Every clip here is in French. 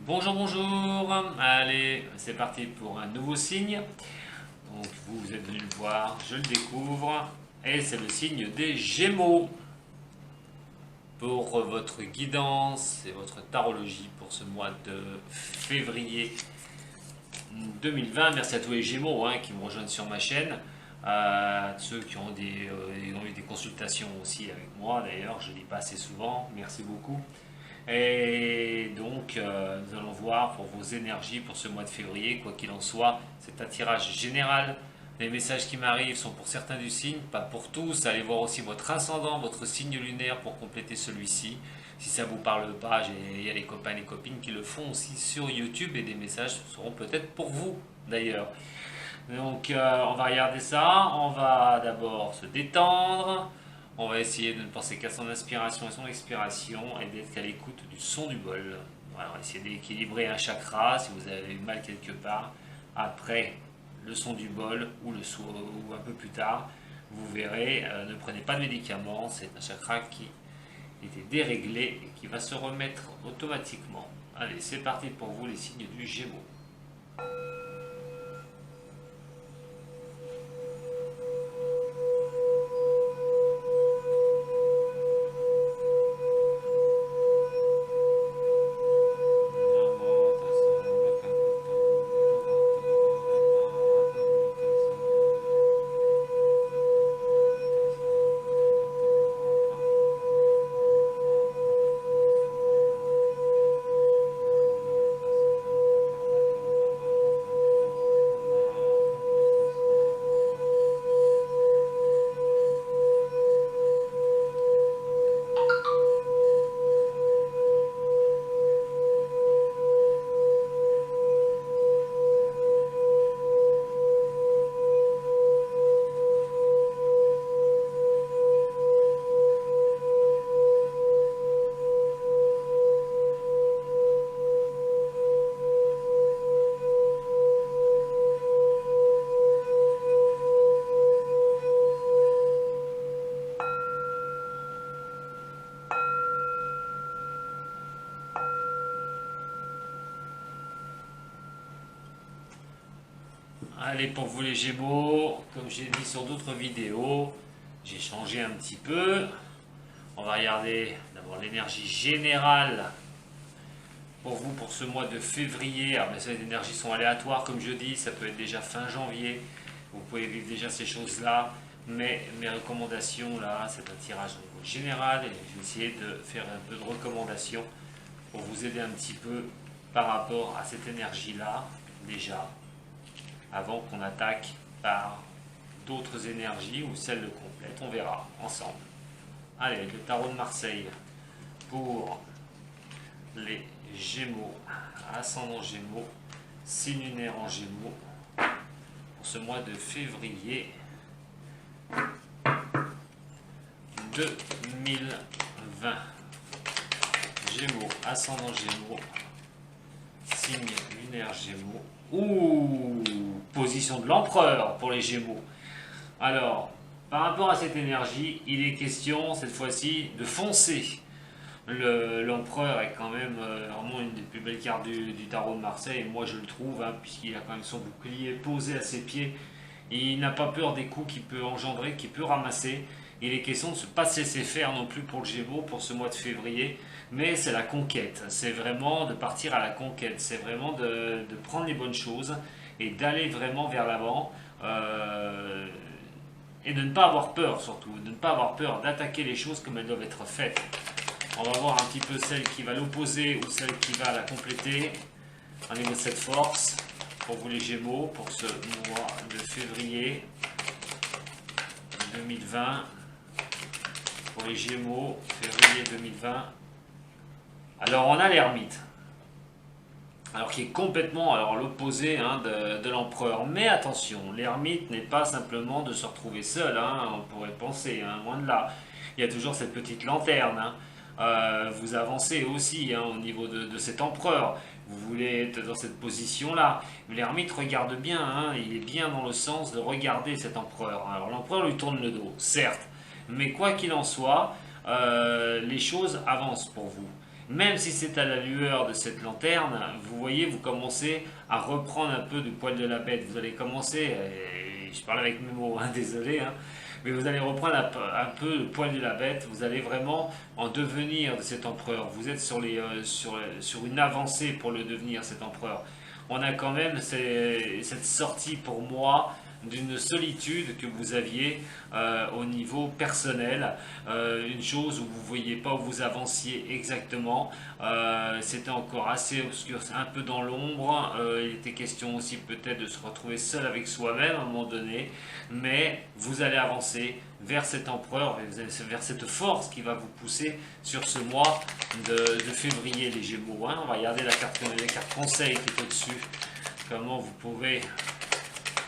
Bonjour, bonjour. Allez, c'est parti pour un nouveau signe. Donc vous êtes venu le voir, je le découvre. Et c'est le signe des Gémeaux. Pour votre guidance et votre tarologie pour ce mois de février 2020. Merci à tous les Gémeaux qui me rejoignent sur ma chaîne. Ceux qui ont eu des consultations aussi avec moi, d'ailleurs, je ne dis pas assez souvent. Merci beaucoup. Et donc, nous allons voir pour vos énergies pour ce mois de février. Quoi qu'il en soit, c'est un tirage général. Les messages qui m'arrivent sont pour certains du signe, pas pour tous. Allez voir aussi votre ascendant, votre signe lunaire pour compléter celui-ci. Si ça ne vous parle pas, il y a les copains et les copines qui le font aussi sur YouTube et des messages seront peut-être pour vous d'ailleurs. Donc, on va regarder ça. On va d'abord se détendre. On va essayer de ne penser qu'à son inspiration et son expiration et d'être à l'écoute du son du bol. Voilà, on va essayer d'équilibrer un chakra si vous avez eu mal quelque part. Après le son du bol ou un peu plus tard, vous verrez, ne prenez pas de médicaments, c'est un chakra qui était déréglé et qui va se remettre automatiquement. Allez, c'est parti pour vous les signes du Gémeaux. Allez, pour vous les Gémeaux, comme j'ai dit sur d'autres vidéos, j'ai changé un petit peu. On va regarder d'abord l'énergie générale pour vous pour ce mois de février. Alors bien sûr, les énergies sont aléatoires, comme je dis, ça peut être déjà fin janvier. Vous pouvez vivre déjà ces choses-là, mais mes recommandations là, c'est un tirage au niveau général et je vais essayer de faire un peu de recommandations pour vous aider un petit peu par rapport à cette énergie-là déjà, avant qu'on attaque par d'autres énergies ou celles de complète. On verra ensemble. Allez, le tarot de Marseille pour les Gémeaux, ascendant Gémeaux, signe lunaire en Gémeaux, pour ce mois de février 2020. Gémeaux, ascendant Gémeaux, signe lunaire Gémeaux. Ouh, position de l'empereur pour les Gémeaux. Alors, par rapport à cette énergie, il est question cette fois-ci de foncer. L'empereur est quand même vraiment une des plus belles cartes du tarot de Marseille, et moi je le trouve, puisqu'il a quand même son bouclier posé à ses pieds. Il n'a pas peur des coups qu'il peut engendrer, qu'il peut ramasser. Il est question de ne pas se laisser faire non plus pour le Gémeaux pour ce mois de février, mais c'est la conquête, c'est vraiment de partir à la conquête, c'est vraiment de prendre les bonnes choses et d'aller vraiment vers l'avant et de ne pas avoir peur surtout, de ne pas avoir peur d'attaquer les choses comme elles doivent être faites. On va voir un petit peu celle qui va l'opposer ou celle qui va la compléter au niveau de cette force pour vous les Gémeaux pour ce mois de février 2020. Pour les Gémeaux, février 2020. Alors on a l'ermite, alors qui est complètement l'opposé de l'empereur. Mais attention, l'ermite n'est pas simplement de se retrouver seul, on pourrait penser, loin de là. Il y a toujours cette petite lanterne. Vous avancez aussi au niveau de cet empereur. Vous voulez être dans cette position-là. L'ermite regarde bien, il est bien dans le sens de regarder cet empereur. Alors l'empereur lui tourne le dos, certes, mais quoi qu'il en soit, les choses avancent pour vous. même si c'est à la lueur de cette lanterne, vous voyez, vous commencez à reprendre un peu du poil de la bête. Vous allez commencer, et je parle avec mes mots, hein, désolé, hein, mais vous allez reprendre un peu le poil de la bête. Vous allez vraiment en devenir de cet empereur. Vous êtes sur une avancée pour le devenir, cet empereur. On a quand même cette sortie pour moi d'une solitude que vous aviez au niveau personnel, une chose où vous ne voyiez pas où vous avanciez exactement, c'était encore assez obscur, un peu dans l'ombre, il était question aussi peut-être de se retrouver seul avec soi-même à un moment donné, mais vous allez avancer vers cet empereur, vers cette force qui va vous pousser sur ce mois de février, les Gémeaux. Hein. On va regarder la carte conseil qui est au-dessus, comment vous pouvez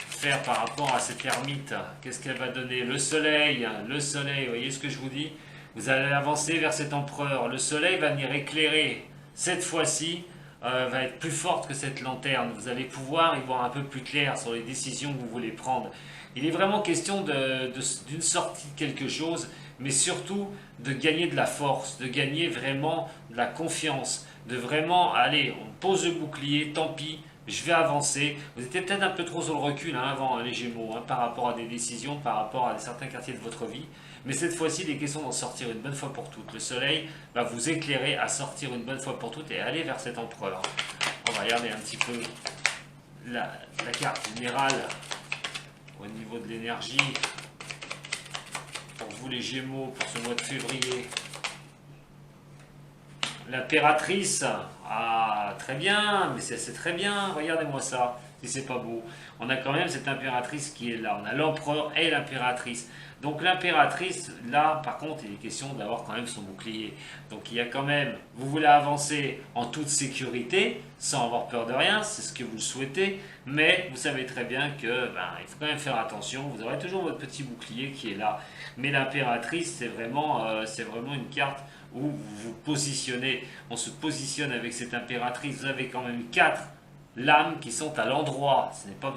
faire par rapport à cette ermite. Qu'est-ce qu'elle va donner? Le soleil, vous voyez ce que je vous dis? Vous allez avancer vers cet empereur. Le soleil va venir éclairer. Cette fois-ci, va être plus forte que cette lanterne. Vous allez pouvoir y voir un peu plus clair sur les décisions que vous voulez prendre. Il est vraiment question d'une sortie de quelque chose, mais surtout de gagner de la force, de gagner vraiment de la confiance, de vraiment, allez, on pose le bouclier, tant pis, je vais avancer. Vous étiez peut-être un peu trop sur le recul avant, les Gémeaux, par rapport à des décisions, par rapport à certains quartiers de votre vie. Mais cette fois-ci, il est question d'en sortir une bonne fois pour toutes. Le soleil va vous éclairer à sortir une bonne fois pour toutes et aller vers cet empereur. On va regarder un petit peu la carte générale au niveau de l'énergie. Pour vous les Gémeaux, pour ce mois de février. L'impératrice, ah très bien, mais c'est très bien, regardez-moi ça, si c'est pas beau. On a quand même cette impératrice qui est là, on a l'empereur et l'impératrice. Donc l'impératrice, là par contre, il est question d'avoir quand même son bouclier. Donc il y a quand même, vous voulez avancer en toute sécurité, sans avoir peur de rien, c'est ce que vous souhaitez, mais vous savez très bien que il faut quand même faire attention, vous aurez toujours votre petit bouclier qui est là. Mais l'impératrice, c'est vraiment une carte où vous vous positionnez, on se positionne avec cette impératrice, vous avez quand même 4 lames qui sont à l'endroit,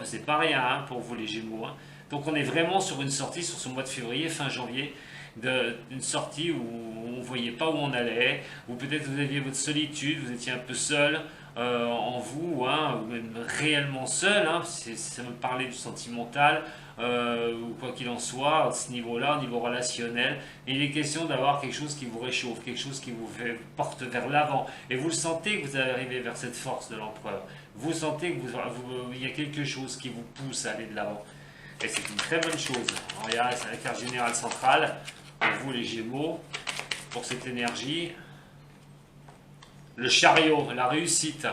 c'est pas rien pour vous les Gémeaux. Donc on est vraiment sur une sortie, sur ce mois de février, fin janvier, une sortie où on ne voyait pas où on allait, ou peut-être vous aviez votre solitude, vous étiez un peu seul en vous, ou même réellement seul, ça me parlait du sentimental, ou quoi qu'il en soit, à ce niveau-là, au niveau relationnel, et il est question d'avoir quelque chose qui vous réchauffe, quelque chose qui vous porte vers l'avant, et vous le sentez que vous allez arriver vers cette force de l'empereur, vous sentez qu'il y a quelque chose qui vous pousse à aller de l'avant. Et c'est une très bonne chose. Regardez, c'est la carte générale centrale, pour vous les Gémeaux, pour cette énergie. Le chariot, la réussite.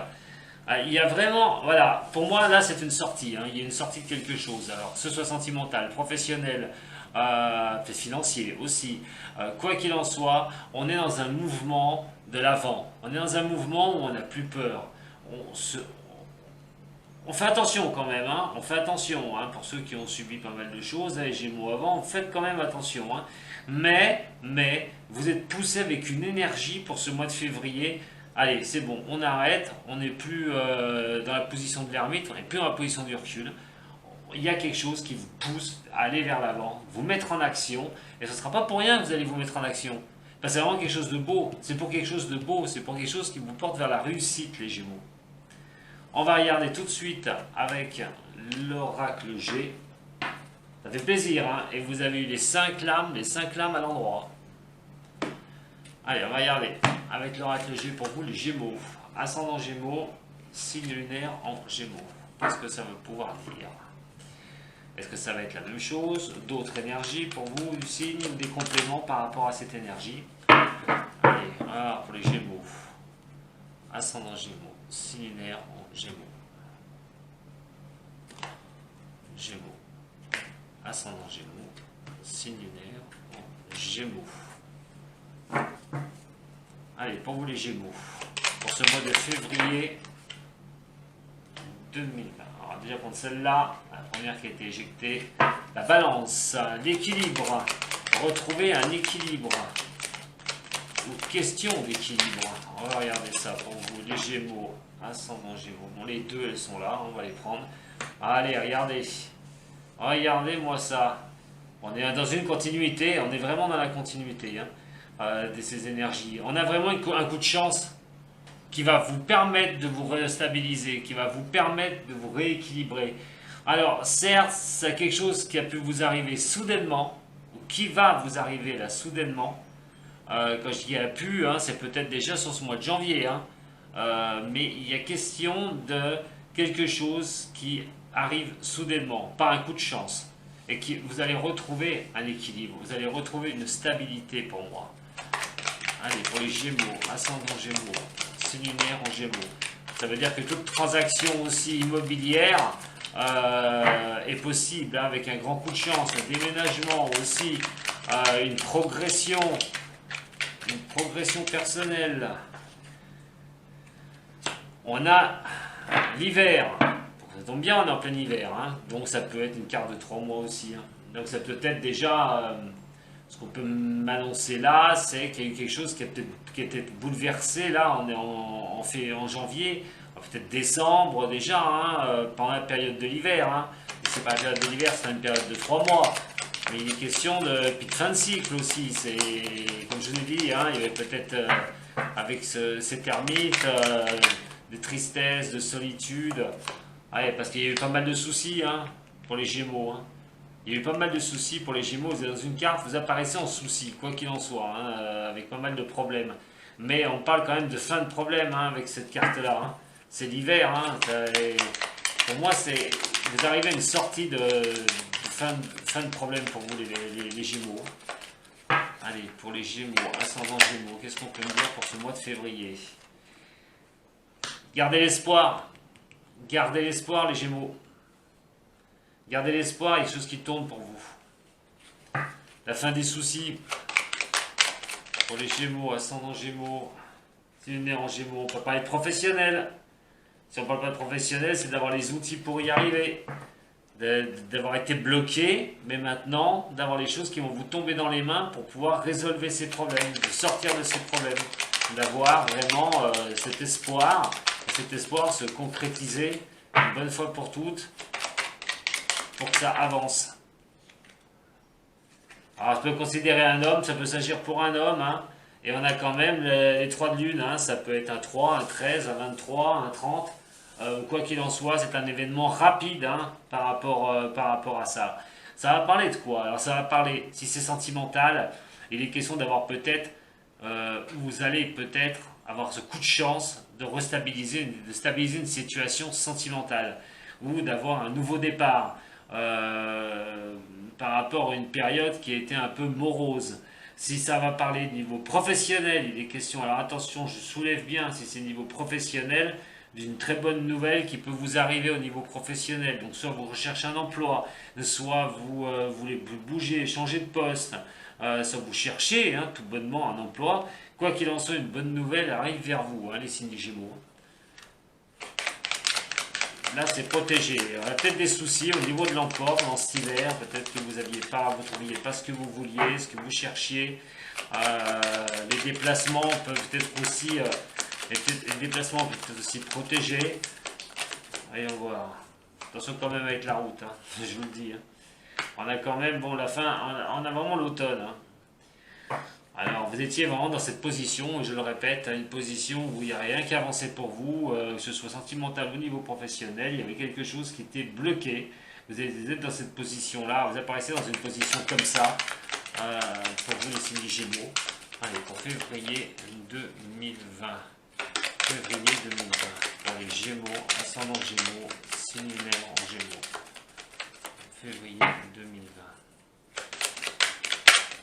Il y a vraiment, voilà, pour moi là c'est une sortie, il y a une sortie de quelque chose. Alors, que ce soit sentimental, professionnel, financier aussi, quoi qu'il en soit, on est dans un mouvement de l'avant. On est dans un mouvement où on n'a plus peur. On fait attention quand même, on fait attention, pour ceux qui ont subi pas mal de choses, les Gémeaux avant, faites quand même attention. Mais, vous êtes poussé avec une énergie pour ce mois de février. Allez, c'est bon, on arrête, on n'est plus dans la position de l'ermite, on n'est plus dans la position du recul. Il y a quelque chose qui vous pousse à aller vers l'avant, vous mettre en action, et ce ne sera pas pour rien que vous allez vous mettre en action. Parce que c'est vraiment quelque chose de beau, c'est pour quelque chose de beau, c'est pour quelque chose qui vous porte vers la réussite, les Gémeaux. On va regarder tout de suite avec l'oracle G. Ça fait plaisir, et vous avez eu les 5 lames à l'endroit. Allez, on va regarder avec l'oracle G pour vous, les Gémeaux. Ascendant Gémeaux, signe lunaire en Gémeaux. Qu'est-ce que ça veut pouvoir dire? Est-ce que ça va être la même chose? D'autres énergies pour vous, du signe ou des compléments par rapport à cette énergie? Allez, voilà pour les Gémeaux. Ascendant Gémeaux, signe lunaire en Gémeaux. Gémeaux. Ascendant Gémeaux, signe lunaire en Gémeaux. Allez, pour vous les Gémeaux, pour ce mois de février 2020. Alors déjà pour celle-là, la première qui a été éjectée, la balance, l'équilibre, retrouver un équilibre, ou question d'équilibre. On va regarder ça pour vous, les Gémeaux, ascendant Gémeaux. Bon, les deux, elles sont là, on va les prendre. Allez, regardez. Regardez-moi ça. On est dans une continuité, on est vraiment dans la continuité. de ces énergies. On a vraiment un coup de chance qui va vous permettre de vous restabiliser, qui va vous permettre de vous rééquilibrer. Alors certes, c'est quelque chose qui a pu vous arriver soudainement, ou qui va vous arriver là soudainement. Quand je dis a pu, hein, c'est peut-être déjà sur ce mois de janvier, hein. Mais il y a question de quelque chose qui arrive soudainement, pas un coup de chance, et qui vous allez retrouver un équilibre, vous allez retrouver une stabilité pour moi. Allez, pour les Gémeaux, ascendant Gémeaux, signe lunaire en Gémeaux. Ça veut dire que toute transaction aussi immobilière est possible, hein, avec un grand coup de chance, un déménagement aussi, une progression personnelle. On a l'hiver. Ça tombe bien, on est en plein hiver, hein. Donc ça peut être une carte de 3 mois aussi, hein. Donc ça peut être déjà... ce qu'on peut m'annoncer là, c'est qu'il y a eu quelque chose qui a peut-être bouleversé. Là, on est en janvier, peut-être décembre déjà, hein, pendant la période de l'hiver. Hein. C'est pas la période de l'hiver, c'est une période de 3 mois. Mais il est question puis de fin de cycle aussi. C'est, comme je l'ai dit, hein, il y avait peut-être, avec ces termites, des tristesses, de solitude. Ouais, parce qu'il y a eu pas mal de soucis, hein, pour les Gémeaux. Hein. Il y a eu pas mal de soucis pour les Gémeaux. Vous êtes dans une carte, vous apparaissez en souci, quoi qu'il en soit, hein, avec pas mal de problèmes. Mais on parle quand même de fin de problème, hein, avec cette carte-là. Hein. C'est l'hiver. Hein, pour moi, vous arrivez à une sortie de fin de problème pour vous, les Gémeaux. Allez, pour les Gémeaux, ascendant Gémeaux, qu'est-ce qu'on peut me dire pour ce mois de février? Gardez l'espoir. Gardez l'espoir, les Gémeaux. Gardez l'espoir, il y a quelque chose qui tourne pour vous. La fin des soucis pour les Gémeaux, ascendant Gémeaux, c'est une lunaire en Gémeaux. On peut parler de professionnel. Si on ne parle pas de professionnel, c'est d'avoir les outils pour y arriver. D'avoir été bloqué, mais maintenant, d'avoir les choses qui vont vous tomber dans les mains pour pouvoir résolver ces problèmes, de sortir de ces problèmes. D'avoir vraiment cet espoir se concrétiser une bonne fois pour toutes, pour que ça avance. Alors, je peux considérer un homme, ça peut s'agir pour un homme, hein, et on a quand même les 3 de lune, hein, ça peut être un 3, un 13, un 23, un 30, quoi qu'il en soit, c'est un événement rapide, hein, par rapport à ça. Ça va parler de quoi? Alors, ça va parler, si c'est sentimental, il est question d'avoir peut-être, vous allez peut-être avoir ce coup de chance de stabiliser une situation sentimentale, ou d'avoir un nouveau départ. Par rapport à une période qui a été un peu morose. Si ça va parler de niveau professionnel, il est question, alors attention, je soulève bien, si c'est niveau professionnel, d'une très bonne nouvelle qui peut vous arriver au niveau professionnel. Donc soit vous recherchez un emploi, soit vous voulez bouger, changer de poste, soit vous cherchez, hein, tout bonnement un emploi. Quoi qu'il en soit, une bonne nouvelle arrive vers vous, hein, les signes des Gémeaux. Là, c'est protégé. Il y aura peut-être des soucis au niveau de l'emploi pendant cet hiver. Peut-être que vous ne trouviez pas ce que vous vouliez, ce que vous cherchiez. Les déplacements peuvent être aussi, protégés. Voyons voir. Attention quand même avec la route, hein, je vous le dis. Hein. On a quand même, bon, la fin, on a vraiment l'automne. Hein. Alors, vous étiez vraiment dans cette position, et je le répète, une position où il n'y a rien qui avançait pour vous, que ce soit sentimental ou au niveau professionnel, il y avait quelque chose qui était bloqué. Vous êtes dans cette position-là, vous apparaissez dans une position comme ça, pour vous les signes Gémeaux. Allez, pour février 2020. Février 2020. Pour les Gémeaux, ascendant Gémeaux, signe lunaire en Gémeaux. Février 2020.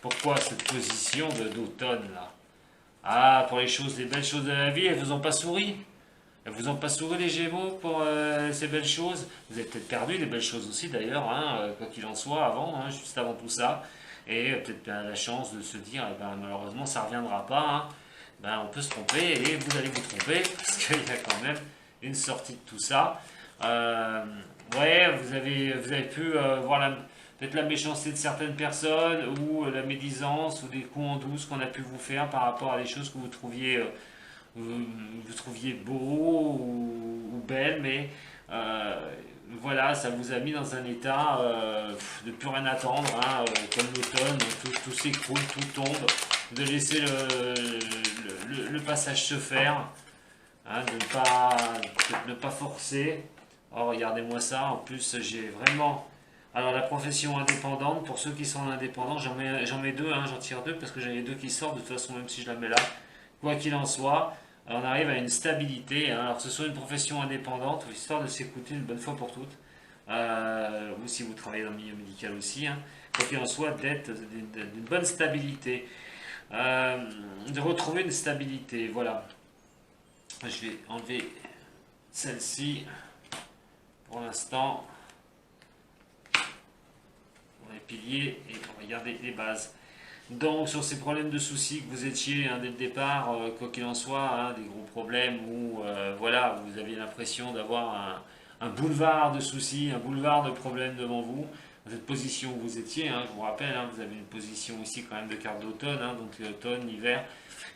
Pourquoi cette position d'automne là? Ah, pour les belles choses de la vie, elles vous ont pas souri? Elles vous ont pas souri les Gémeaux pour ces belles choses? Vous avez peut-être perdu des belles choses aussi d'ailleurs, hein, quoi qu'il en soit avant, hein, juste avant tout ça. Et peut-être la chance de se dire, eh ben, malheureusement ça ne reviendra pas. Hein. Ben, on peut se tromper et vous allez vous tromper parce qu'il y a quand même une sortie de tout ça. Ouais, vous avez pu voir peut-être la méchanceté de certaines personnes ou la médisance ou des coups en douce qu'on a pu vous faire par rapport à des choses que vous trouviez beaux ou belles, mais voilà, ça vous a mis dans un état de plus rien attendre, hein, comme l'automne, tout s'écroule, tout tombe, de laisser le passage se faire, hein, de ne pas forcer. Oh, regardez-moi ça, en plus j'ai vraiment... Alors la profession indépendante, pour ceux qui sont indépendants, j'en mets deux, hein, j'en tire deux parce que j'en ai deux qui sortent, de toute façon même si je la mets là. Quoi qu'il en soit, on arrive à une stabilité, hein, alors que ce soit une profession indépendante, histoire de s'écouter une bonne fois pour toutes, ou si vous travaillez dans le milieu médical aussi, hein, quoi qu'il en soit, d'être d'une bonne stabilité, de retrouver une stabilité, voilà. Je vais enlever celle-ci pour l'instant. Les piliers et on va garder les bases. Donc sur ces problèmes de soucis que vous étiez hein, dès le départ, quoi qu'il en soit, hein, des gros problèmes où voilà, vous aviez l'impression d'avoir un boulevard de soucis, un boulevard de problèmes devant vous, dans cette position où vous étiez, hein, je vous rappelle, hein, vous avez une position ici quand même de carte d'automne, hein, donc l'automne, l'hiver,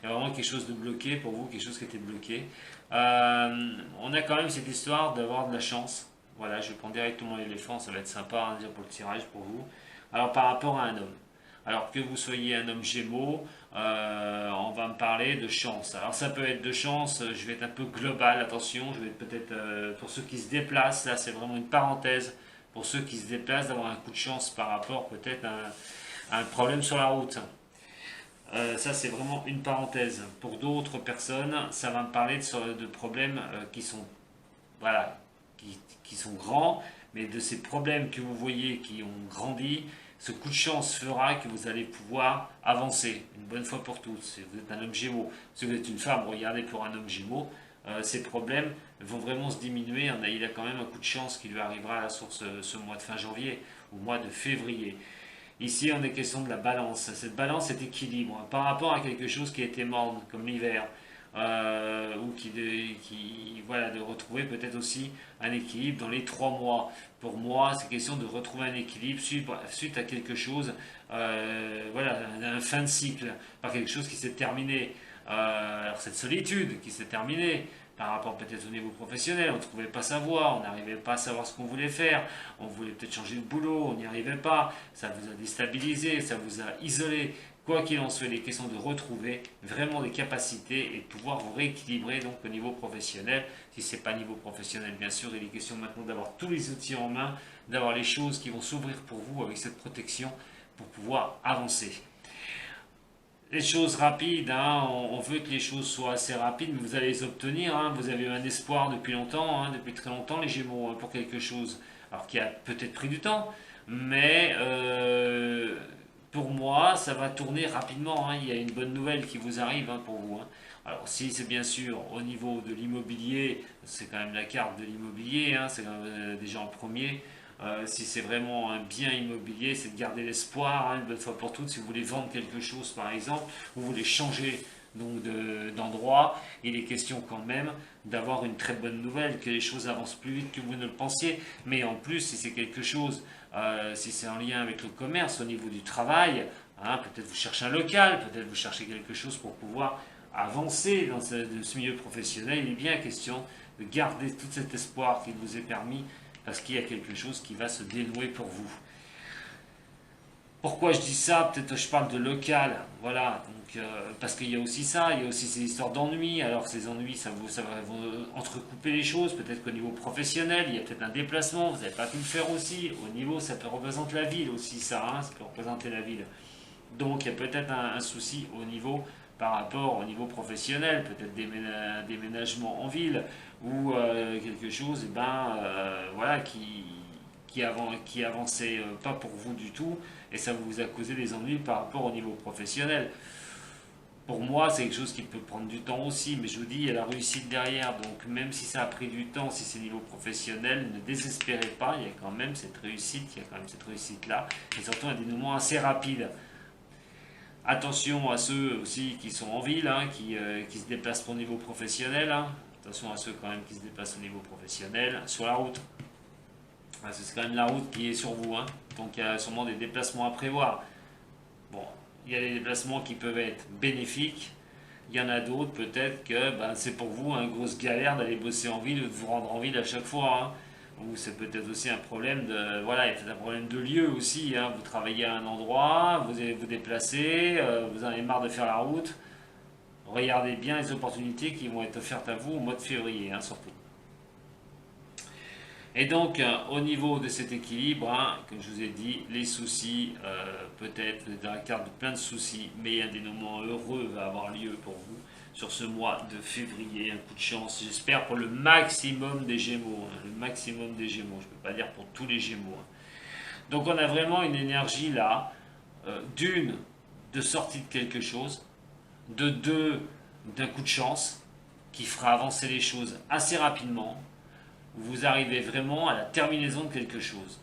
il y a vraiment quelque chose de bloqué pour vous, quelque chose qui était bloqué. On a quand même cette histoire d'avoir de la chance. Voilà, je prends directement l'éléphant, ça va être sympa hein, pour le tirage pour vous. Alors par rapport à un homme, alors que vous soyez un homme Gémeaux, on va me parler de chance. Alors ça peut être de chance, je vais être un peu global, attention, je vais être peut-être pour ceux qui se déplacent, là c'est vraiment une parenthèse, pour ceux qui se déplacent d'avoir un coup de chance par rapport peut-être à un problème sur la route. Ça c'est vraiment une parenthèse. Pour d'autres personnes, ça va me parler de problèmes qui sont voilà, qui sont grands, mais de ces problèmes que vous voyez qui ont grandi, ce coup de chance fera que vous allez pouvoir avancer une bonne fois pour toutes. Si vous êtes un homme Gémeaux, si vous êtes une femme, regardez pour un homme Gémeaux, ces problèmes vont vraiment se diminuer. Il a quand même un coup de chance qui lui arrivera à la source ce mois de fin janvier ou mois de février. Ici, on est question de la balance. Cette balance, cet équilibre par rapport à quelque chose qui a été morne, comme l'hiver, ou voilà, de retrouver peut-être aussi un équilibre dans les 3 mois. Pour moi, c'est question de retrouver un équilibre suite à quelque chose, voilà, un fin de cycle, pas quelque chose qui s'est terminé. Alors cette solitude qui s'est terminée, par rapport peut-être au niveau professionnel, on ne trouvait pas sa voie, on n'arrivait pas à savoir ce qu'on voulait faire, on voulait peut-être changer de boulot, on n'y arrivait pas, ça vous a déstabilisé, ça vous a isolé. Quoi qu'il en soit, il est question de retrouver vraiment des capacités et de pouvoir vous rééquilibrer donc au niveau professionnel. Si ce n'est pas niveau professionnel, bien sûr, il est question maintenant d'avoir tous les outils en main, d'avoir les choses qui vont s'ouvrir pour vous avec cette protection pour pouvoir avancer. Les choses rapides, hein, on veut que les choses soient assez rapides, mais vous allez les obtenir. Hein, vous avez eu un espoir depuis longtemps, hein, depuis très longtemps, les Gémeaux, hein, pour quelque chose. Alors qui a peut-être pris du temps, mais pour moi, ça va tourner rapidement. Hein, il y a une bonne nouvelle qui vous arrive hein, pour vous. Hein. Alors si c'est bien sûr au niveau de l'immobilier, c'est quand même la carte de l'immobilier, hein, c'est déjà en premier. Si c'est vraiment un bien immobilier, c'est de garder l'espoir, hein, une bonne fois pour toutes. Si vous voulez vendre quelque chose, par exemple, ou vous voulez changer donc d'endroit, il est question quand même d'avoir une très bonne nouvelle, que les choses avancent plus vite que vous ne le pensiez. Mais en plus, si c'est quelque chose, si c'est en lien avec le commerce, au niveau du travail, hein, peut-être vous cherchez un local, peut-être vous cherchez quelque chose pour pouvoir avancer dans ce milieu professionnel, il est bien question de garder tout cet espoir qui vous est permis parce qu'il y a quelque chose qui va se dénouer pour vous. Pourquoi je dis ça? Peut-être je parle de local, voilà, donc, parce qu'il y a aussi ça, il y a aussi ces histoires d'ennuis, alors ces ennuis, ça va entrecouper les choses, peut-être qu'au niveau professionnel, il y a peut-être un déplacement, vous n'avez pas pu le faire aussi, au niveau, ça peut représenter la ville aussi, ça peut représenter la ville. Donc il y a peut-être un souci au niveau par rapport au niveau professionnel, peut-être des déménagements en ville ou quelque chose voilà, qui avançait pas pour vous du tout et ça vous a causé des ennuis par rapport au niveau professionnel. Pour moi, c'est quelque chose qui peut prendre du temps aussi, mais je vous dis, il y a la réussite derrière, donc même si ça a pris du temps, si c'est niveau professionnel, ne désespérez pas, il y a quand même cette réussite, il y a quand même cette réussite-là, et surtout un dénouement assez rapide. Attention à ceux aussi qui sont en ville, hein, qui se déplacent pour niveau professionnel. Hein. Attention à ceux quand même qui se déplacent au niveau professionnel sur la route. C'est quand même la route qui est sur vous. Hein. Donc il y a sûrement des déplacements à prévoir. Bon, il y a des déplacements qui peuvent être bénéfiques. Il y en a d'autres peut-être que c'est pour vous une grosse galère d'aller bosser en ville ou de vous rendre en ville à chaque fois. Hein. Ou c'est peut-être aussi un problème de, voilà, il y a peut-être un problème de lieu aussi, hein. Vous travaillez à un endroit, vous allez vous déplacer, vous en avez marre de faire la route. Regardez bien les opportunités qui vont être offertes à vous au mois de février, hein, surtout. Et donc, au niveau de cet équilibre, hein, comme je vous ai dit, les soucis, peut-être, vous êtes dans la carte de plein de soucis, mais un dénouement heureux va avoir lieu pour vous sur ce mois de février. Un coup de chance, j'espère, pour le maximum des Gémeaux. Hein, le maximum des Gémeaux, je ne peux pas dire pour tous les Gémeaux. Hein. Donc, on a vraiment une énergie là, d'une, de sortie de quelque chose, de deux, d'un coup de chance, qui fera avancer les choses assez rapidement. Vous arrivez vraiment à la terminaison de quelque chose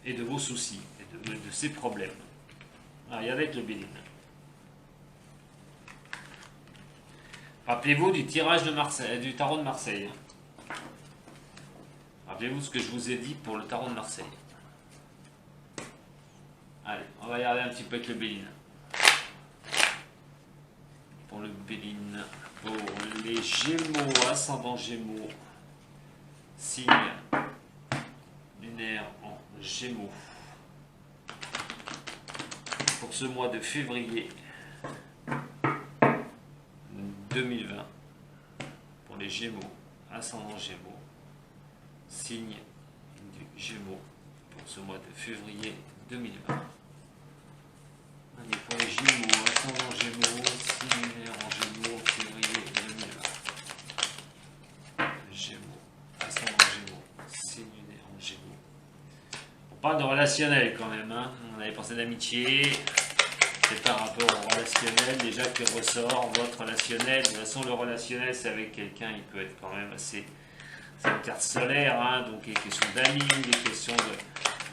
et de vos soucis et de ces problèmes. Allez, avec le Béline. Rappelez-vous du tirage de Marseille, du tarot de Marseille. Rappelez-vous ce que je vous ai dit pour le tarot de Marseille. Allez, on va regarder un petit peu avec le Béline. Pour le Béline. Pour les Gémeaux, ascendant Gémeaux, signe lunaire en Gémeaux. Pour ce mois de février 2020, pour les Gémeaux, ascendant Gémeaux, signe du Gémeaux, pour ce mois de février 2020. Allez, pour les Gémeaux, ascendant Gémeaux, signe lunaire en Gémeaux, février 2020. Gémeaux, ascendant Gémeaux, signe lunaire en Gémeaux. On parle de relationnel quand même, hein. On avait pensé d'amitié, c'est par rapport au relationnel déjà que ressort votre relationnel. De toute façon, le relationnel, c'est avec quelqu'un, il peut être quand même assez... C'est une carte solaire, hein, donc il y a des questions d'amis, des questions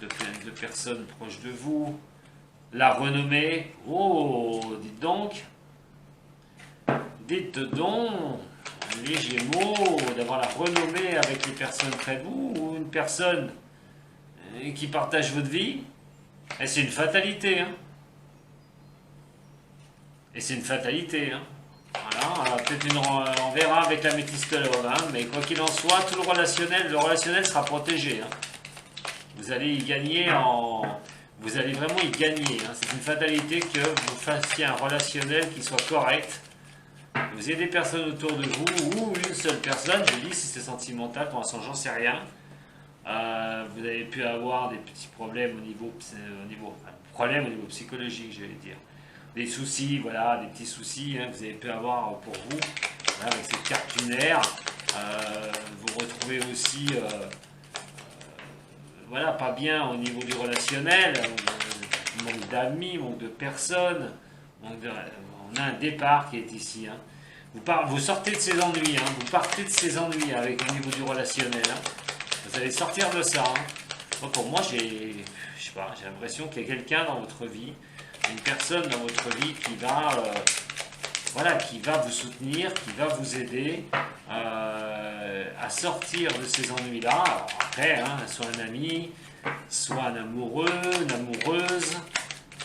de personnes proches de vous. La renommée, oh, dites donc, les Gémeaux, d'avoir la renommée avec les personnes près de vous, ou une personne qui partage votre vie, et c'est une fatalité, hein. Et c'est une fatalité, hein. Voilà, peut-être on verra avec la métistologue, hein, mais quoi qu'il en soit, tout le relationnel sera protégé, hein. Vous allez y gagner Vous allez vraiment y gagner. Hein. C'est une fatalité que vous fassiez un relationnel qui soit correct. Vous ayez des personnes autour de vous ou une seule personne. Je dis si c'est sentimental, pour l'instant j'en sais rien. Vous avez pu avoir des petits problèmes au niveau psychologique, je vais dire. Des soucis, voilà, des petits soucis, hein, que vous avez pu avoir pour vous. Voilà, avec cette carte lunaire. Vous retrouvez aussi... voilà, pas bien au niveau du relationnel, manque d'amis, manque de personnes, on a un départ qui est ici. Hein. Vous sortez de ces ennuis, hein. Vous partez de ces ennuis avec au niveau du relationnel. Hein. Vous allez sortir de ça. Hein. Moi, pour moi, j'ai l'impression qu'il y a quelqu'un dans votre vie, une personne dans votre vie qui va, qui va vous soutenir, qui va vous aider à sortir de ces ennuis-là. Alors après, hein, soit un ami, soit un amoureux, une amoureuse,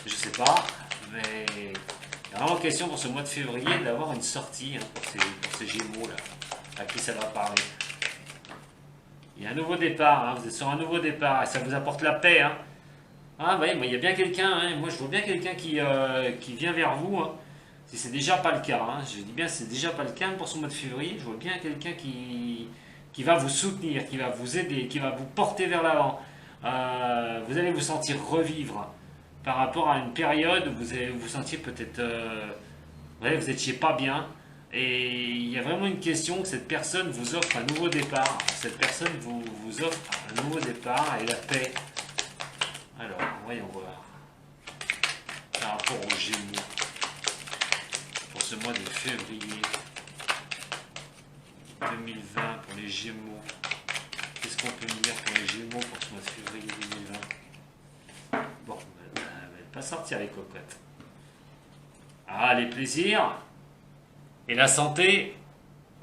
je sais pas, mais il y a vraiment question pour ce mois de février d'avoir une sortie, hein, pour ces Gémeaux-là, à qui ça va parler. Il y a un nouveau départ, hein, vous êtes sur un nouveau départ, et ça vous apporte la paix. Hein. Ah oui, il y a bien quelqu'un, hein, moi je vois bien quelqu'un qui vient vers vous, hein. Si c'est déjà pas le cas, hein, je dis bien c'est déjà pas le cas pour ce mois de février, je vois bien quelqu'un qui va vous soutenir, qui va vous aider, qui va vous porter vers l'avant. Vous allez vous sentir revivre par rapport à une période où vous allez vous sentir peut-être, vous n'étiez pas bien. Et il y a vraiment une question que cette personne vous offre un nouveau départ. Cette personne vous offre un nouveau départ et la paix. Alors, voyons voir. Par rapport aux Gémeaux. Pour ce mois de février 2020 pour les Gémeaux. Qu'est-ce qu'on peut me dire pour les Gémeaux pour ce mois de février 2020? Bon, elle ne va pas sortir les cocottes. Ah, les plaisirs et la santé.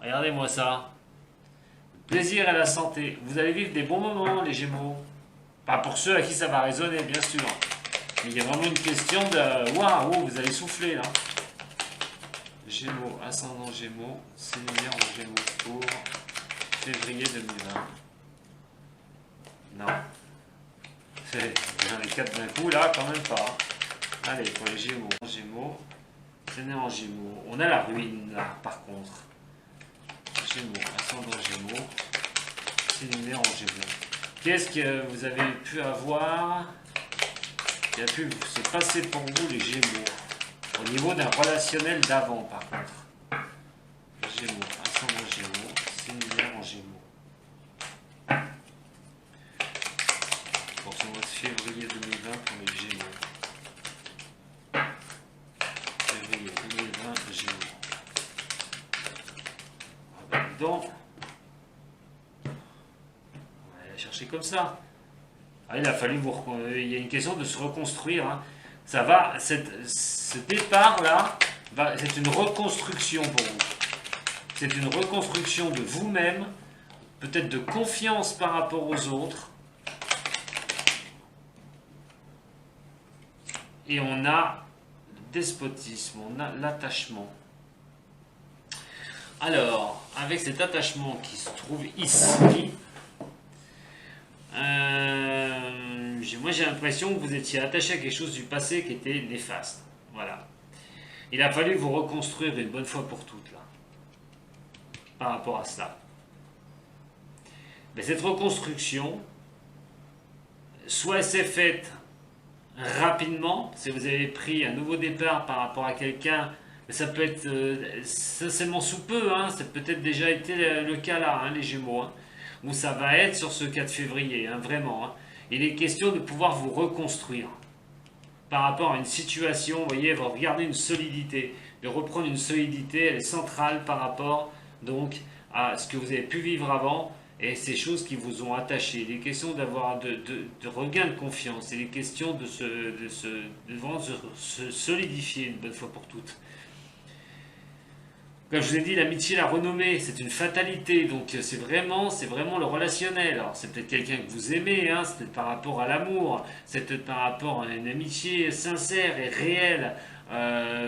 Regardez-moi ça. Le plaisir et la santé. Vous allez vivre des bons moments, les Gémeaux. Pas pour ceux à qui ça va résonner, bien sûr. Mais il y a vraiment une question de... Waouh, vous allez souffler, là. Gémeaux, ascendant Gémeaux, c'est lunaire en Gémeaux pour février 2020. Non. J'en ai 4 d'un coup, là, quand même pas. Allez, pour les Gémeaux. Gémeaux. C'est né en Gémeaux. On a la ruine, là, par contre. Gémeaux, ascendant Gémeaux. C'est né en Gémeaux. Qu'est-ce que vous avez pu avoir qui a pu se passer pour vous, les Gémeaux? Au niveau d'un relationnel d'avant, par contre. Gémeaux, ascendant Gémeaux. C'est né en Gémeaux. Pour ce mois de février 2020 pour les Gémeaux. Février 2020, Gémeaux. Ah ben, dis donc. On va la chercher comme ça. Ah, il a fallu il y a une question de se reconstruire. Hein. Ça va, ce départ-là, c'est une reconstruction pour vous. C'est une reconstruction de vous-même, peut-être de confiance par rapport aux autres. Et on a le despotisme, on a l'attachement. Alors, avec cet attachement qui se trouve ici, moi j'ai l'impression que vous étiez attaché à quelque chose du passé qui était néfaste. Voilà. Il a fallu vous reconstruire une bonne fois pour toutes, là, par rapport à cela. Mais cette reconstruction, soit elle s'est faite rapidement, si vous avez pris un nouveau départ par rapport à quelqu'un, ça peut être sincèrement sous peu, hein, ça peut être déjà été le cas là, hein, les Gémeaux, hein, où ça va être sur ce 4 février, hein, vraiment. Hein. Il est question de pouvoir vous reconstruire par rapport à une situation, vous voyez, vous regardez une solidité, de reprendre une solidité, elle est centrale par rapport donc à ce que vous avez pu vivre avant, et ces choses qui vous ont attaché. Il est question d'avoir de regain de confiance. Il est question de se solidifier une bonne fois pour toutes. Comme je vous ai dit, l'amitié, la renommée, c'est une fatalité. Donc c'est vraiment le relationnel. Alors c'est peut-être quelqu'un que vous aimez, hein, c'est peut-être par rapport à l'amour, c'est peut-être par rapport à une amitié sincère et réelle.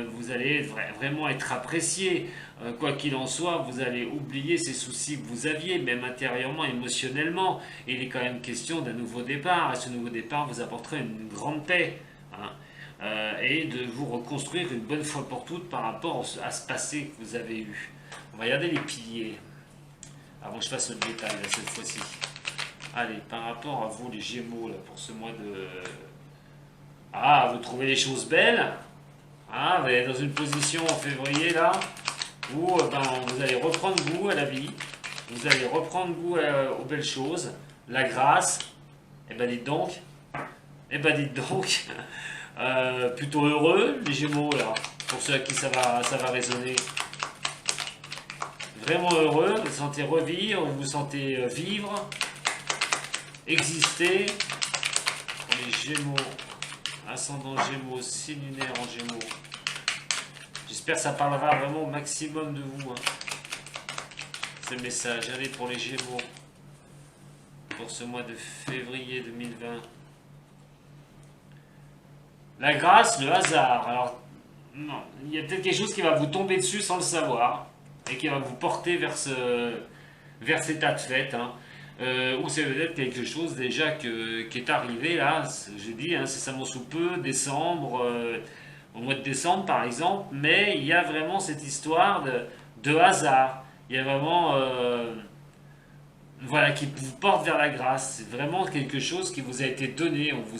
Vous allez vraiment être apprécié. Quoi qu'il en soit, vous allez oublier ces soucis que vous aviez, même intérieurement, émotionnellement. Il est quand même question d'un nouveau départ, et ce nouveau départ vous apportera une grande paix, hein, et de vous reconstruire une bonne fois pour toutes par rapport à ce passé que vous avez eu. On va regarder les piliers, avant que je fasse le détail là, cette fois-ci. Allez, par rapport à vous les Gémeaux, là, pour ce mois de... Ah, vous trouvez les choses belles? Ah, vous êtes dans une position en février là, où vous allez reprendre goût à la vie, vous allez reprendre goût aux belles choses, la grâce, et ben dites donc, plutôt heureux les Gémeaux là, pour ceux à qui ça va résonner. Vraiment heureux, vous vous sentez revivre, vous vous sentez vivre, exister. Les Gémeaux, ascendant Gémeaux, signe lunaire en Gémeaux. J'espère que ça parlera vraiment au maximum de vous, hein, ces messages. Allez, pour les Gémeaux, pour ce mois de février 2020. La grâce, le hasard. Alors, non, il y a peut-être quelque chose qui va vous tomber dessus sans le savoir, et qui va vous porter vers cet état de fait, hein. Ou c'est peut-être quelque chose déjà qui est arrivé là, j'ai dit, hein, c'est ça sous peu, décembre, au mois de décembre par exemple, mais il y a vraiment cette histoire de hasard, il y a vraiment, voilà, qui vous porte vers la grâce, c'est vraiment quelque chose qui vous a été donné, on vous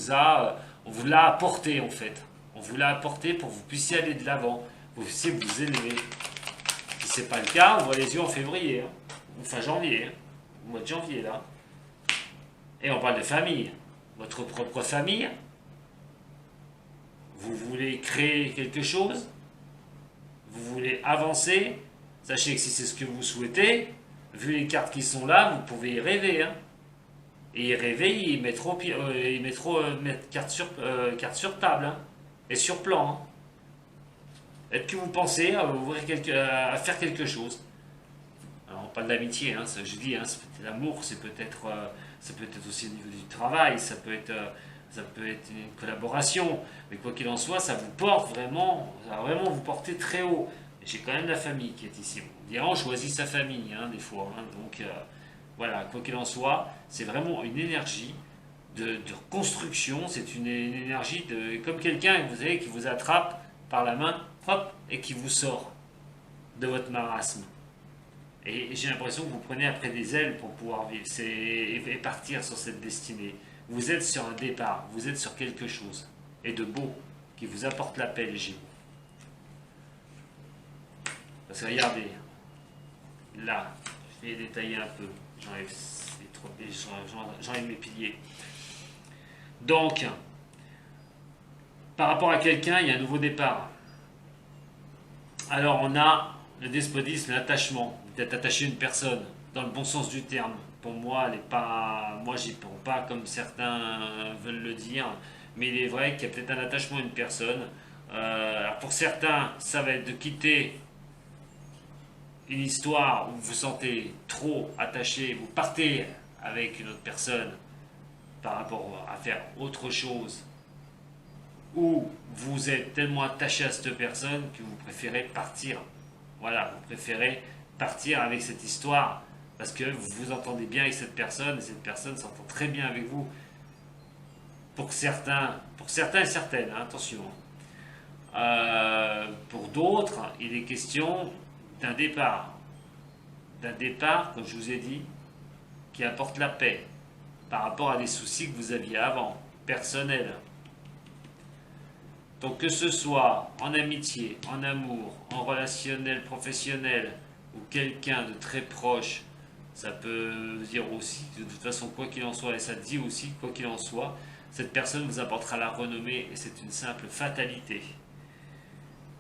l'a apporté en fait, on vous l'a apporté pour que vous puissiez aller de l'avant, vous puissiez vous élever. Si c'est pas le cas, on voit les yeux en février, hein, ou fin janvier, hein. Au mois de janvier là. Et on parle de famille. Votre propre famille. Vous voulez créer quelque chose. Vous voulez avancer. Sachez que si c'est ce que vous souhaitez, vu les cartes qui sont là, vous pouvez y rêver. Hein. Et y rêver, ils mettront carte sur table. Hein. Et sur plan. Hein. Est-ce que vous pensez à faire quelque chose? Alors, on parle d'amitié, hein, je dis, hein, l'amour, c'est peut-être aussi au niveau du travail, ça peut être une collaboration, mais quoi qu'il en soit, ça vous porte vraiment, ça va vraiment vous porter très haut. Et j'ai quand même la famille qui est ici. On dirait on choisit sa famille, hein, des fois, hein, donc Voilà, quoi qu'il en soit, c'est vraiment une énergie de construction, c'est une énergie de comme quelqu'un, vous savez, qui vous attrape par la main, hop, et qui vous sort de votre marasme. Et j'ai l'impression que vous prenez après des ailes pour pouvoir vivre et partir sur cette destinée. Vous êtes sur un départ, vous êtes sur quelque chose, et de beau, qui vous apporte la paix, les Gémeaux. Parce que regardez, là, je vais détailler un peu, j'enlève mes piliers. Donc, par rapport à quelqu'un, il y a un nouveau départ. Alors on a le despotisme, l'attachement, d'être attaché à une personne, dans le bon sens du terme. Pour moi, elle est pas, moi j'y prends pas comme certains veulent le dire, mais il est vrai qu'il y a peut-être un attachement à une personne. Alors pour certains, ça va être de quitter une histoire où vous vous sentez trop attaché, vous partez avec une autre personne par rapport à faire autre chose, ou vous êtes tellement attaché à cette personne que vous préférez partir. Voilà, vous préférez partir avec cette histoire parce que vous vous entendez bien avec cette personne et cette personne s'entend très bien avec vous. Pour certains et certaines, hein, attention. Pour d'autres, il est question d'un départ. D'un départ, comme je vous ai dit, qui apporte la paix par rapport à des soucis que vous aviez avant, personnels. Donc que ce soit en amitié, en amour, en relationnel, professionnel, ou quelqu'un de très proche, ça peut dire aussi, de toute façon, quoi qu'il en soit, et ça dit aussi, quoi qu'il en soit, cette personne vous apportera la renommée et c'est une simple fatalité.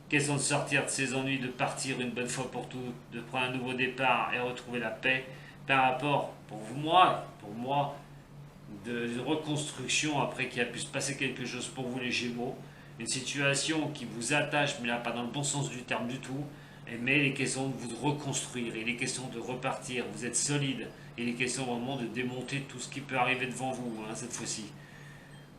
Question de sortir de ses ennuis, de partir une bonne fois pour toutes, de prendre un nouveau départ et retrouver la paix par rapport, pour moi, de reconstruction après qu'il a pu se passer quelque chose pour vous les Gémeaux, une situation qui vous attache, mais là pas dans le bon sens du terme du tout, mais il est question de vous reconstruire, il est question de repartir, vous êtes solide, il est question vraiment de démonter tout ce qui peut arriver devant vous, hein, cette fois-ci.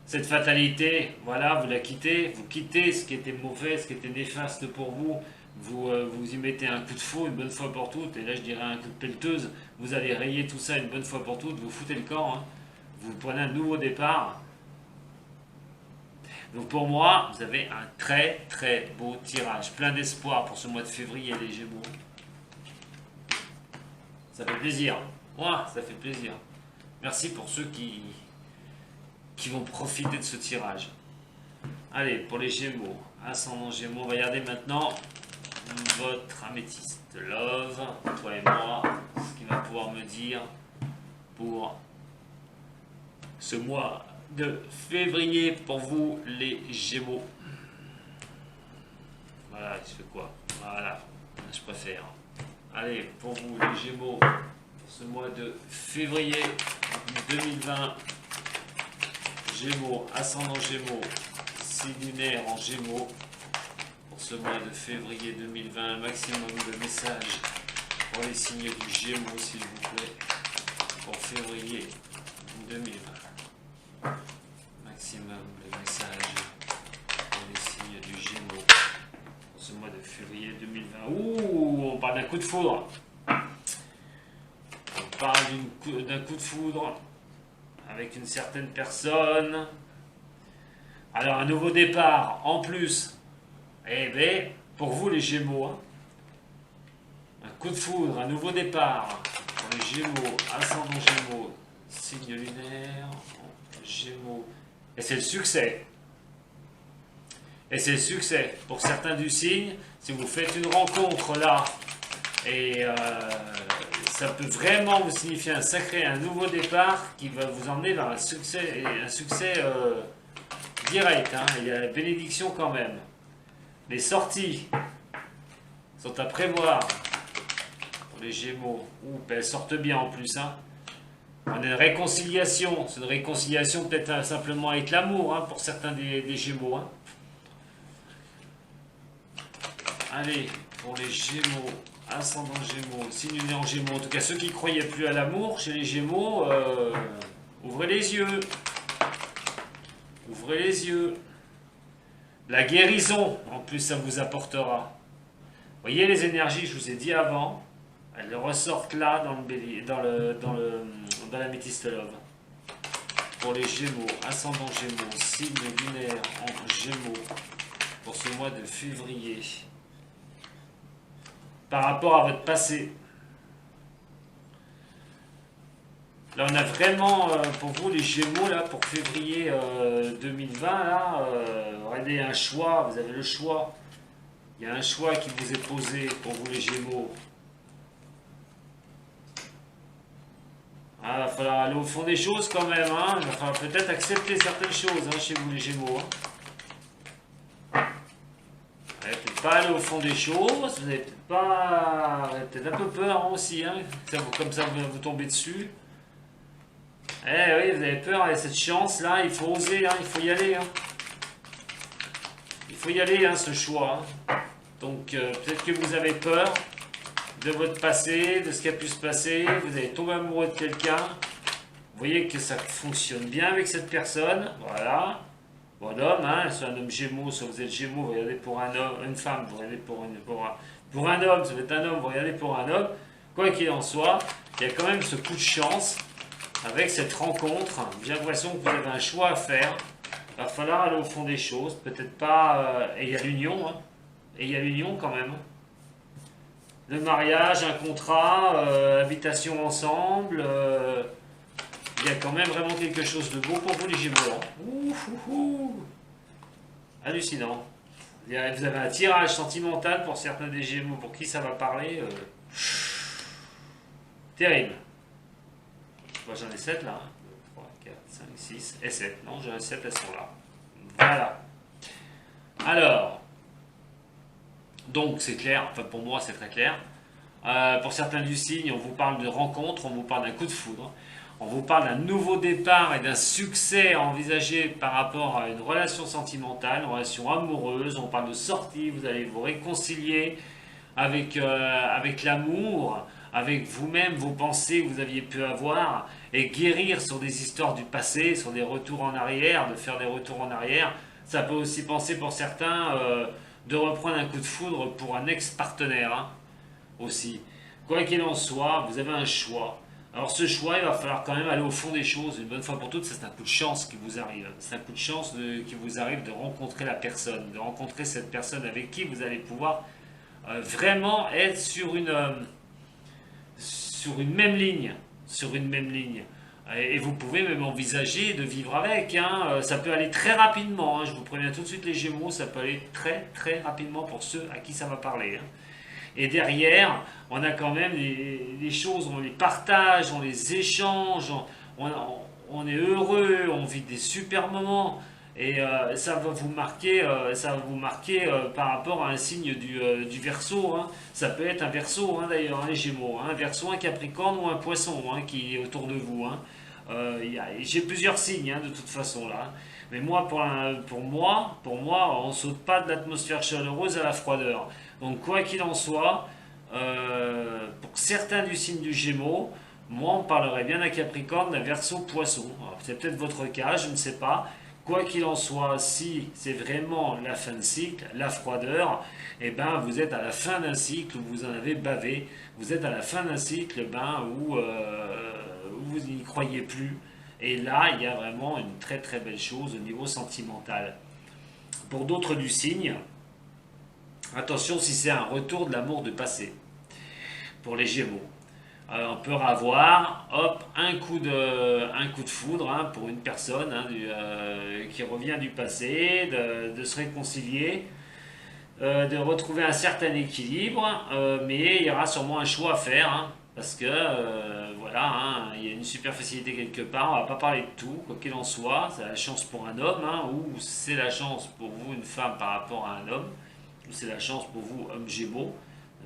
Cette fatalité, voilà, vous la quittez, vous quittez ce qui était mauvais, ce qui était néfaste pour vous, vous y mettez un coup de faux une bonne fois pour toutes, et là je dirais un coup de pelleteuse, vous allez rayer tout ça une bonne fois pour toutes, vous foutez le camp, hein, vous prenez un nouveau départ. Donc pour moi, vous avez un très très beau tirage, plein d'espoir pour ce mois de février les Gémeaux. Ça fait plaisir, moi ça fait plaisir. Merci pour ceux qui vont profiter de ce tirage. Allez, pour les Gémeaux, ascendant Gémeaux, on va regarder maintenant votre améthyste love, toi et moi, ce qu'il va pouvoir me dire pour ce mois de février pour vous les Gémeaux. Voilà, il se fait quoi? Voilà, je préfère. Allez, pour vous les Gémeaux, pour ce mois de février 2020, Gémeaux, ascendant Gémeaux, signe lunaire en Gémeaux, pour ce mois de février 2020, un maximum de messages pour les signes du Gémeaux, s'il vous plaît, pour février 2020. Maximum de messages pour les signes du Gémeaux pour ce mois de février 2020. Ouh, on parle d'un coup de foudre. On parle d'un coup de foudre avec une certaine personne. Alors un nouveau départ en plus. Eh bien, pour vous les Gémeaux, hein, un coup de foudre, un nouveau départ pour les Gémeaux, ascendant Gémeaux, signe lunaire, Gémeaux. Et c'est le succès. Et c'est le succès. Pour certains du signe, si vous faites une rencontre là, et ça peut vraiment vous signifier un nouveau départ qui va vous emmener vers un succès direct. Hein. Il y a la bénédiction quand même. Les sorties sont à prévoir pour les Gémeaux. Ouh, ben elles sortent bien en plus. Hein. On a une réconciliation. C'est une réconciliation peut-être simplement avec l'amour hein, pour certains des Gémeaux. Hein. Allez, pour les Gémeaux, ascendant Gémeaux, signe lunaire en Gémeaux. En tout cas, ceux qui ne croyaient plus à l'amour chez les Gémeaux, ouvrez les yeux. Ouvrez les yeux. La guérison, en plus, ça vous apportera. Voyez les énergies, je vous ai dit avant, Elles ressortent là dans le bélier, dans la métiste love. Pour les Gémeaux, ascendant Gémeaux, signe lunaire en Gémeaux pour ce mois de février. Par rapport à votre passé. Là, on a vraiment, pour vous, les Gémeaux, là, pour février 2020, là, regardez, un choix, vous avez le choix. Il y a un choix qui vous est posé pour vous, les Gémeaux. Ah, il va falloir aller au fond des choses quand même, hein. Il va falloir peut-être accepter certaines choses, hein, chez vous, les Gémeaux. Hein. Vous n'allez peut-être pas aller au fond des choses, vous avez peut-être un peu peur, hein, aussi, hein, comme ça vous tombez dessus. Eh oui, vous avez peur, avec cette chance-là, il faut oser, hein, il faut y aller. Hein. Il faut y aller, hein, ce choix. Hein. Donc, peut-être que vous avez peur de votre passé, de ce qui a pu se passer, vous allez tomber amoureux de quelqu'un. Vous voyez que ça fonctionne bien avec cette personne, voilà. Bonhomme, hein, soit un homme Gémeaux, soit vous êtes Gémeaux, vous regardez pour un homme, une femme, vous regardez pour un homme, si vous êtes un homme, vous regardez pour un homme. Quoi qu'il en soit, il y a quand même ce coup de chance. Avec cette rencontre, j'ai l'impression que vous avez un choix à faire. Il va falloir aller au fond des choses. Peut-être pas. Et il y a l'union. Hein. Et il y a l'union quand même. Le mariage, un contrat, habitation ensemble. Il y a quand même vraiment quelque chose de beau pour vous, les Gémeaux. Hein. Hallucinant. Vous avez un tirage sentimental pour certains des Gémeaux pour qui ça va parler. Terrible. J'en ai 7 là. 1, 2, 3, 4, 5, 6 et 7. Non, j'en ai 7, elles sont là. Voilà. Alors, donc c'est clair, enfin pour moi c'est très clair. Pour certains du signe, on vous parle de rencontre, on vous parle d'un coup de foudre, on vous parle d'un nouveau départ et d'un succès envisagé par rapport à une relation sentimentale, une relation amoureuse, on parle de sortie, vous allez vous réconcilier avec l'amour, avec vous-même, vos pensées que vous aviez pu avoir, et guérir sur des histoires du passé, sur des retours en arrière, de faire des retours en arrière. Ça peut aussi penser pour certains de reprendre un coup de foudre pour un ex-partenaire, hein, aussi. Quoi qu'il en soit, vous avez un choix. Alors ce choix, il va falloir quand même aller au fond des choses. Une bonne fois pour toutes, c'est un coup de chance qui vous arrive. C'est un coup de chance qui vous arrive de rencontrer la personne, de rencontrer cette personne avec qui vous allez pouvoir vraiment être sur une même ligne, Et vous pouvez même envisager de vivre avec. Hein. Ça peut aller très rapidement. Hein. Je vous préviens tout de suite, les Gémeaux, ça peut aller très très rapidement pour ceux à qui ça va parler. Hein. Et derrière, on a quand même les choses, on les partage, on les échange, on est heureux, on vit des super moments. Et ça va vous marquer, par rapport à un signe du Verseau. Hein. Ça peut être un Verseau, hein, d'ailleurs, hein, les Gémeaux. Hein, un Verseau, un Capricorne ou un Poisson, hein, qui est autour de vous. Hein. J'ai plusieurs signes, hein, de toute façon là. Mais moi, pour moi, on ne saute pas de l'atmosphère chaleureuse à la froideur. Donc quoi qu'il en soit, pour certains du signe du Gémeaux, moi on parlerait bien d'un Capricorne, d'un Verseau, Poisson. C'est peut-être votre cas, je ne sais pas. Quoi qu'il en soit, si c'est vraiment la fin de cycle, la froideur, eh ben vous êtes à la fin d'un cycle où vous en avez bavé. Vous êtes à la fin d'un cycle où vous n'y croyez plus. Et là, il y a vraiment une très très belle chose au niveau sentimental. Pour d'autres du signe, attention si c'est un retour de l'amour de passé. Pour les Gémeaux. On peut avoir un coup de foudre, hein, pour une personne, hein, qui revient du passé, de se réconcilier, de retrouver un certain équilibre, mais il y aura sûrement un choix à faire, hein, parce que voilà, hein, il y a une superficialité quelque part. On ne va pas parler de tout, quoi qu'il en soit. C'est la chance pour un homme, hein, ou c'est la chance pour vous, une femme, par rapport à un homme, ou c'est la chance pour vous, homme Gémeaux,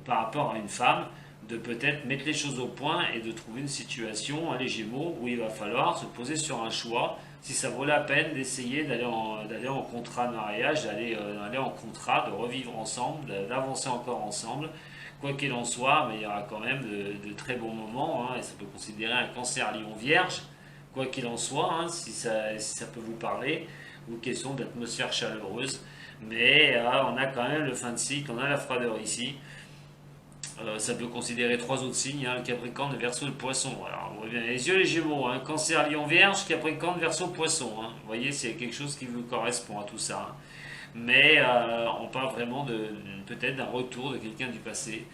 par rapport à une femme, de peut-être mettre les choses au point et de trouver une situation, hein, les Gémeaux, où il va falloir se poser sur un choix, si ça vaut la peine d'essayer d'aller en contrat de mariage, d'aller en contrat, de revivre ensemble, d'avancer encore ensemble. Quoi qu'il en soit, mais il y aura quand même de très bons moments, hein, et ça peut considérer un cancer lion vierge, quoi qu'il en soit, hein, si ça peut vous parler, ou question d'atmosphère chaleureuse. Mais on a quand même le fin de cycle, on a la froideur ici. Ça peut considérer 3 autres signes, hein, le Capricorne, le Verseau, le Poisson. Alors, vous voyez bien les yeux, les Gémeaux, hein, Cancer, Lion, Vierge, Capricorne, Verseau, Poisson. Hein. Vous voyez, c'est quelque chose qui vous correspond à tout ça. Hein. Mais on parle vraiment peut-être d'un retour de quelqu'un du passé.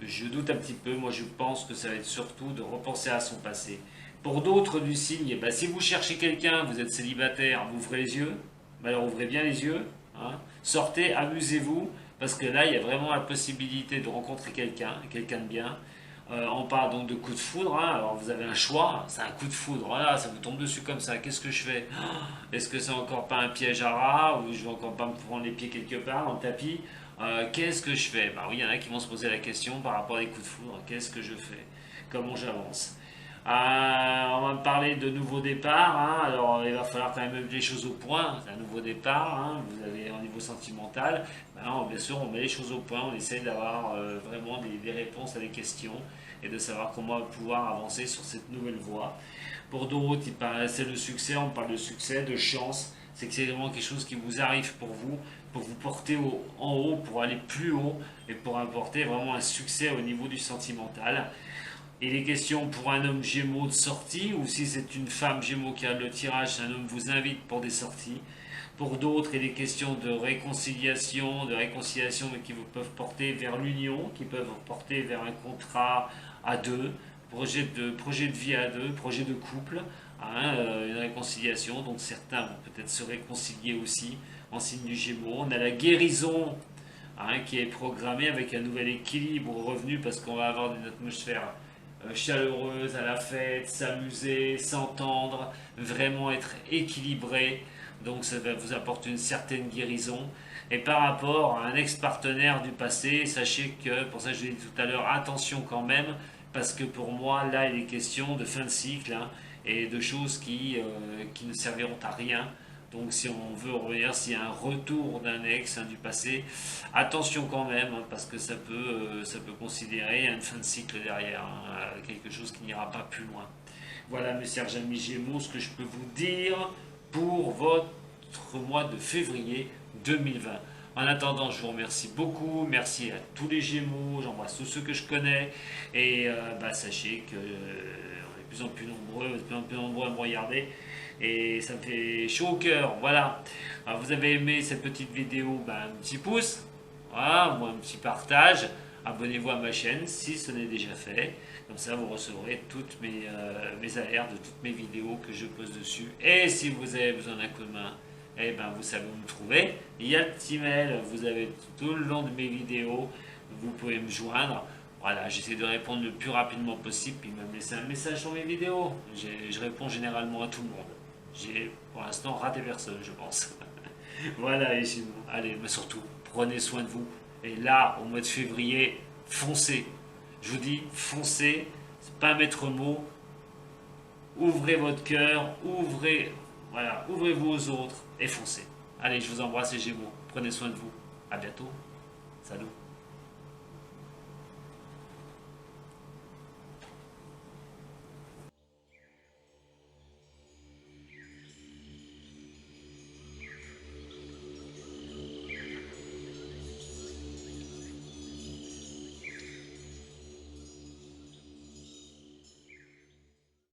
Je doute un petit peu, moi je pense que ça va être surtout de repenser à son passé. Pour d'autres du signe, eh ben, si vous cherchez quelqu'un, vous êtes célibataire, vous ouvrez les yeux, ben alors ouvrez bien les yeux, hein. Sortez, amusez-vous, parce que là il y a vraiment la possibilité de rencontrer quelqu'un, quelqu'un de bien. On parle donc de coup de foudre, hein. Alors vous avez un choix, c'est un coup de foudre, voilà, ça vous tombe dessus comme ça, qu'est-ce que je fais? Est-ce que c'est encore pas un piège à rat, ou je vais encore pas me prendre les pieds quelque part dans le tapis? Qu'est-ce que je fais? Bah oui, il y en a qui vont se poser la question par rapport à des coups de foudre, qu'est-ce que je fais? Comment j'avance? On va me parler de nouveau départ, hein. Alors il va falloir quand même mettre les choses au point. C'est un nouveau départ, hein. Vous avez au niveau sentimental, ben, bien sûr on met les choses au point, on essaie d'avoir vraiment des réponses à des questions et de savoir comment pouvoir avancer sur cette nouvelle voie. Pour d'autres, c'est le succès, on parle de succès, de chance, c'est que c'est vraiment quelque chose qui vous arrive pour vous porter en haut, pour aller plus haut et pour apporter vraiment un succès au niveau du sentimental. Il est question pour un homme Gémeaux de sortie, ou si c'est une femme Gémeaux qui a le tirage, un homme vous invite pour des sorties. Pour d'autres, il est question de réconciliation, mais qui vous peuvent porter vers l'union, qui peuvent vous porter vers un contrat à deux, projet de vie à deux, projet de couple, hein, une réconciliation. Donc certains vont peut-être se réconcilier aussi en signe du Gémeaux. On a la guérison, hein, qui est programmée avec un nouvel équilibre revenu parce qu'on va avoir une atmosphère chaleureuse à la fête, s'amuser, s'entendre, vraiment être équilibré. Donc ça va vous apporter une certaine guérison. Et par rapport à un ex-partenaire du passé, sachez que, pour ça je l'ai dit tout à l'heure, attention quand même, parce que pour moi, là, il est question de fin de cycle, hein, et de choses qui ne serviront à rien. Donc si on veut revenir, s'il y a un retour d'un ex, hein, du passé, attention quand même, hein, parce que ça peut considérer une fin de cycle derrière, hein, quelque chose qui n'ira pas plus loin. Voilà mes chers amis Gémeaux, ce que je peux vous dire pour votre mois de février 2020. En attendant, je vous remercie beaucoup. Merci à tous les Gémeaux. J'embrasse tous ceux que je connais. Et sachez que on est de plus en plus nombreux à me regarder. Et ça me fait chaud au cœur. Voilà. Alors, vous avez aimé cette petite vidéo, un petit pouce. Voilà, moi un petit partage. Abonnez-vous à ma chaîne si ce n'est déjà fait. Comme ça, vous recevrez toutes mes alertes de toutes mes vidéos que je pose dessus. Et si vous avez besoin d'un coup de main, eh ben, vous savez où me trouver. Il y a le petit mail, vous avez tout le long de mes vidéos, vous pouvez me joindre. Voilà, j'essaie de répondre le plus rapidement possible, puis même laisser un message sur mes vidéos. Je réponds généralement à tout le monde. J'ai pour l'instant raté personne, je pense. Voilà, et sinon, allez, mais surtout, prenez soin de vous. Et là, au mois de février, foncez. Je vous dis, foncez, c'est pas un maître mot. Ouvrez votre cœur, ouvrez-vous aux autres et foncez. Allez, je vous embrasse les Gémeaux. Prenez soin de vous. À bientôt. Salut.